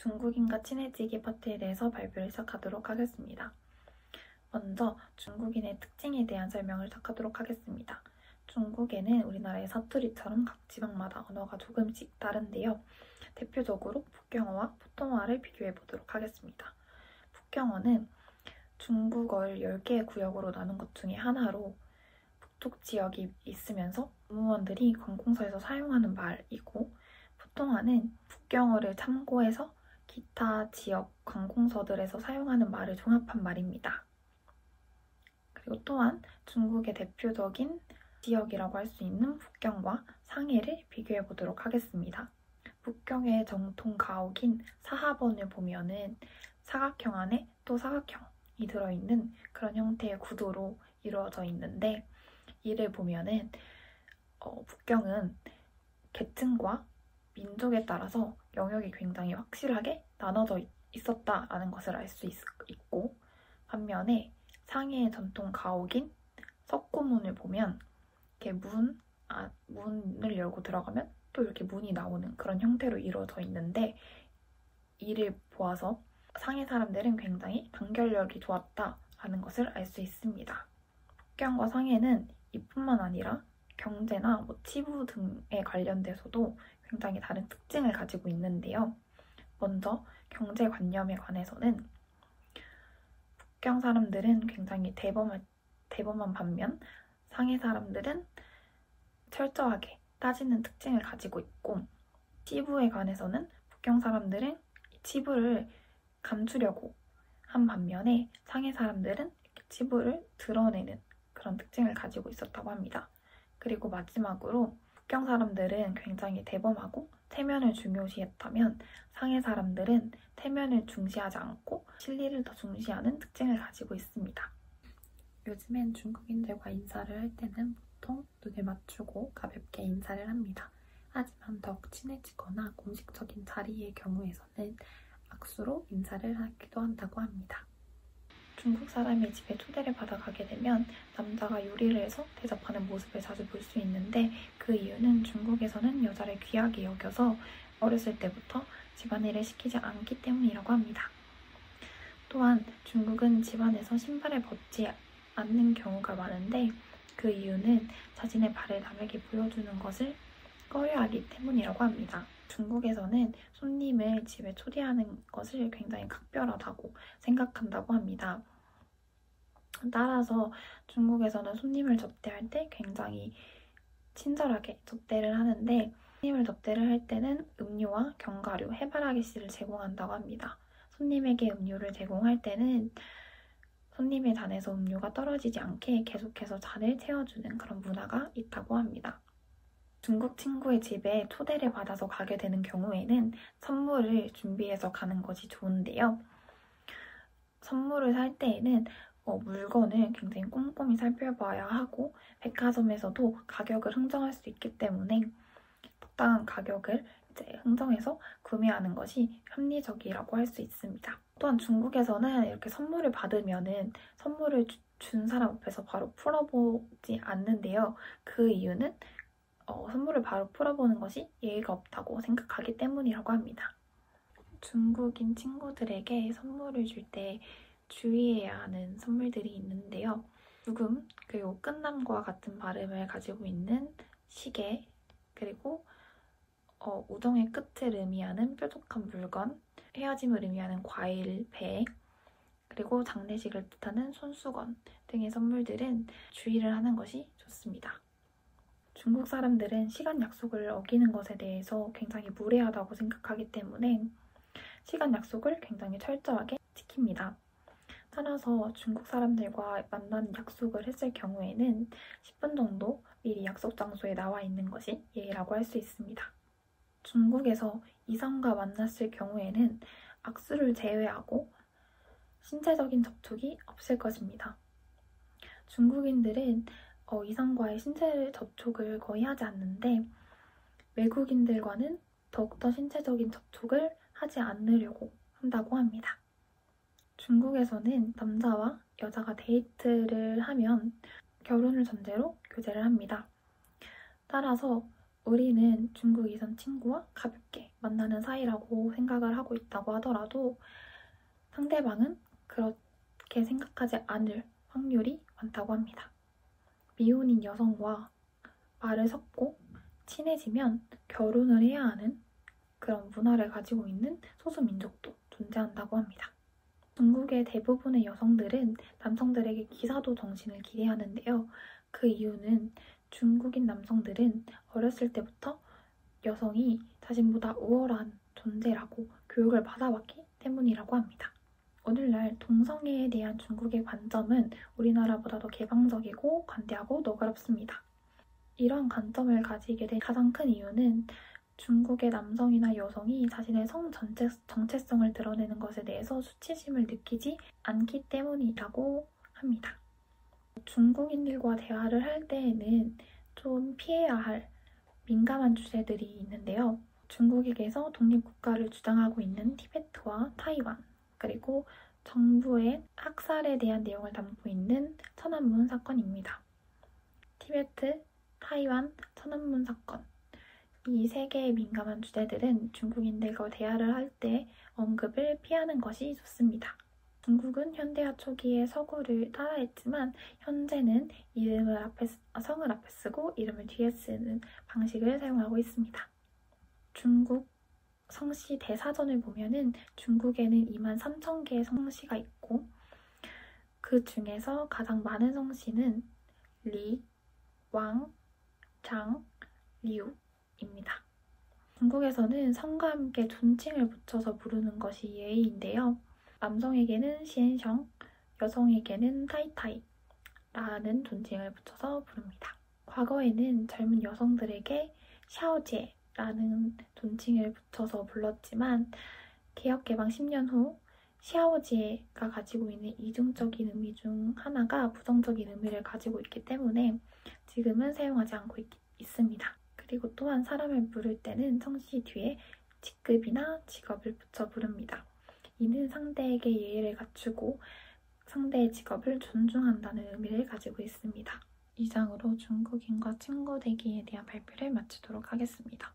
중국인과 친해지기 파트에 대해서 발표를 시작하도록 하겠습니다. 먼저 중국인의 특징에 대한 설명을 시작하도록 하겠습니다. 중국에는 우리나라의 사투리처럼 각 지방마다 언어가 조금씩 다른데요. 대표적으로 북경어와 포통어를 비교해 보도록 하겠습니다. 북경어는 중국어를 10개의 구역으로 나눈 것 중에 하나로 북쪽 지역이 있으면서 공무원들이 관공서에서 사용하는 말이고, 포통어는 북경어를 참고해서 기타 지역 관공서들에서 사용하는 말을 종합한 말입니다. 그리고 또한 중국의 대표적인 지역이라고 할 수 있는 북경과 상해를 비교해 보도록 하겠습니다. 북경의 정통 가옥인 사하번을 보면은 사각형 안에 또 사각형이 들어있는 그런 형태의 구도로 이루어져 있는데, 이를 보면은 북경은 계층과 민족에 따라서 영역이 굉장히 확실하게 나눠져 있었다라는 것을 알 수 있고, 반면에 상해의 전통 가옥인 석고문을 보면 이렇게 문을 열고 들어가면 또 이렇게 문이 나오는 그런 형태로 이루어져 있는데, 이를 보아서 상해 사람들은 굉장히 단결력이 좋았다라는 것을 알 수 있습니다. 북경과 상해는 이뿐만 아니라 경제나 치부 등에 관련돼서도 굉장히 다른 특징을 가지고 있는데요. 먼저 경제관념에 관해서는 북경 사람들은 굉장히 대범한 반면 상해 사람들은 철저하게 따지는 특징을 가지고 있고, 치부에 관해서는 북경 사람들은 치부를 감추려고 한 반면에 상해 사람들은 치부를 드러내는 그런 특징을 가지고 있었다고 합니다. 그리고 마지막으로 북경 사람들은 굉장히 대범하고 체면을 중요시했다면 상해 사람들은 체면을 중시하지 않고 실리를 더 중시하는 특징을 가지고 있습니다. 요즘엔 중국인들과 인사를 할 때는 보통 눈을 맞추고 가볍게 인사를 합니다. 하지만 더욱 친해지거나 공식적인 자리의 경우에서는 악수로 인사를 하기도 한다고 합니다. 중국 사람의 집에 초대를 받아 가게 되면 남자가 요리를 해서 대접하는 모습을 자주 볼 수 있는데, 그 이유는 중국에서는 여자를 귀하게 여겨서 어렸을 때부터 집안일을 시키지 않기 때문이라고 합니다. 또한 중국은 집안에서 신발을 벗지 않는 경우가 많은데, 그 이유는 자신의 발을 남에게 보여주는 것을 꺼려하기 때문이라고 합니다. 중국에서는 손님을 집에 초대하는 것을 굉장히 각별하다고 생각한다고 합니다. 따라서 중국에서는 손님을 접대할 때 굉장히 친절하게 접대를 하는데, 손님을 접대를 할 때는 음료와 견과류, 해바라기 씨를 제공한다고 합니다. 손님에게 음료를 제공할 때는 손님의 잔에서 음료가 떨어지지 않게 계속해서 잔을 채워주는 그런 문화가 있다고 합니다. 중국 친구의 집에 초대를 받아서 가게 되는 경우에는 선물을 준비해서 가는 것이 좋은데요. 선물을 살 때에는 물건을 굉장히 꼼꼼히 살펴봐야 하고, 백화점에서도 가격을 흥정할 수 있기 때문에 적당한 가격을 흥정해서 구매하는 것이 합리적이라고 할 수 있습니다. 또한 중국에서는 이렇게 선물을 받으면은 선물을 준 사람 앞에서 바로 풀어보지 않는데요. 그 이유는 선물을 바로 풀어보는 것이 예의가 없다고 생각하기 때문이라고 합니다. 중국인 친구들에게 선물을 줄 때 주의해야 하는 선물들이 있는데요. 죽음, 그리고 끝남과 같은 발음을 가지고 있는 시계, 그리고 우정의 끝을 의미하는 뾰족한 물건, 헤어짐을 의미하는 과일, 배, 그리고 장례식을 뜻하는 손수건 등의 선물들은 주의를 하는 것이 좋습니다. 중국 사람들은 시간 약속을 어기는 것에 대해서 굉장히 무례하다고 생각하기 때문에 시간 약속을 굉장히 철저하게 지킵니다. 따라서 중국 사람들과 만나는 약속을 했을 경우에는 10분 정도 미리 약속 장소에 나와 있는 것이 예의라고 할 수 있습니다. 중국에서 이성과 만났을 경우에는 악수를 제외하고 신체적인 접촉이 없을 것입니다. 중국인들은 이성과의 신체 접촉을 거의 하지 않는데, 외국인들과는 더욱더 신체적인 접촉을 하지 않으려고 한다고 합니다. 중국에서는 남자와 여자가 데이트를 하면 결혼을 전제로 교제를 합니다. 따라서 우리는 중국 이선 친구와 가볍게 만나는 사이라고 생각을 하고 있다고 하더라도 상대방은 그렇게 생각하지 않을 확률이 많다고 합니다. 미혼인 여성과 말을 섞고 친해지면 결혼을 해야 하는 그런 문화를 가지고 있는 소수민족도 존재한다고 합니다. 중국의 대부분의 여성들은 남성들에게 기사도 정신을 기대하는데요. 그 이유는 중국인 남성들은 어렸을 때부터 여성이 자신보다 우월한 존재라고 교육을 받아왔기 때문이라고 합니다. 오늘날 동성애에 대한 중국의 관점은 우리나라보다 더 개방적이고 관대하고 너그럽습니다. 이런 관점을 가지게 된 가장 큰 이유는 중국의 남성이나 여성이 자신의 성 정체성을 드러내는 것에 대해서 수치심을 느끼지 않기 때문이라고 합니다. 중국인들과 대화를 할 때에는 좀 피해야 할 민감한 주제들이 있는데요. 중국에게서 독립국가를 주장하고 있는 티베트와 타이완, 그리고 정부의 학살에 대한 내용을 담고 있는 천안문 사건입니다. 티베트, 타이완, 천안문 사건. 이 세 개의 민감한 주제들은 중국인들과 대화를 할 때 언급을 피하는 것이 좋습니다. 중국은 현대화 초기에 서구를 따라했지만 현재는 성을 앞에 쓰고 이름을 뒤에 쓰는 방식을 사용하고 있습니다. 중국 성씨 대사전을 보면은 중국에는 23,000개의 성씨가 있고 그 중에서 가장 많은 성씨는 리, 왕, 장, 리우입니다. 중국에서는 성과 함께 존칭을 붙여서 부르는 것이 예의인데요. 남성에게는 시엔성, 여성에게는 타이타이라는 존칭을 붙여서 부릅니다. 과거에는 젊은 여성들에게 샤오제라는 존칭을 붙여서 불렀지만 개혁 개방 10년 후 샤오제가 가지고 있는 이중적인 의미 중 하나가 부정적인 의미를 가지고 있기 때문에 지금은 사용하지 않고 있습니다. 그리고 또한 사람을 부를 때는 성씨 뒤에 직급이나 직업을 붙여 부릅니다. 이는 상대에게 예의를 갖추고 상대의 직업을 존중한다는 의미를 가지고 있습니다. 이상으로 중국인과 친구 되기에 대한 발표를 마치도록 하겠습니다.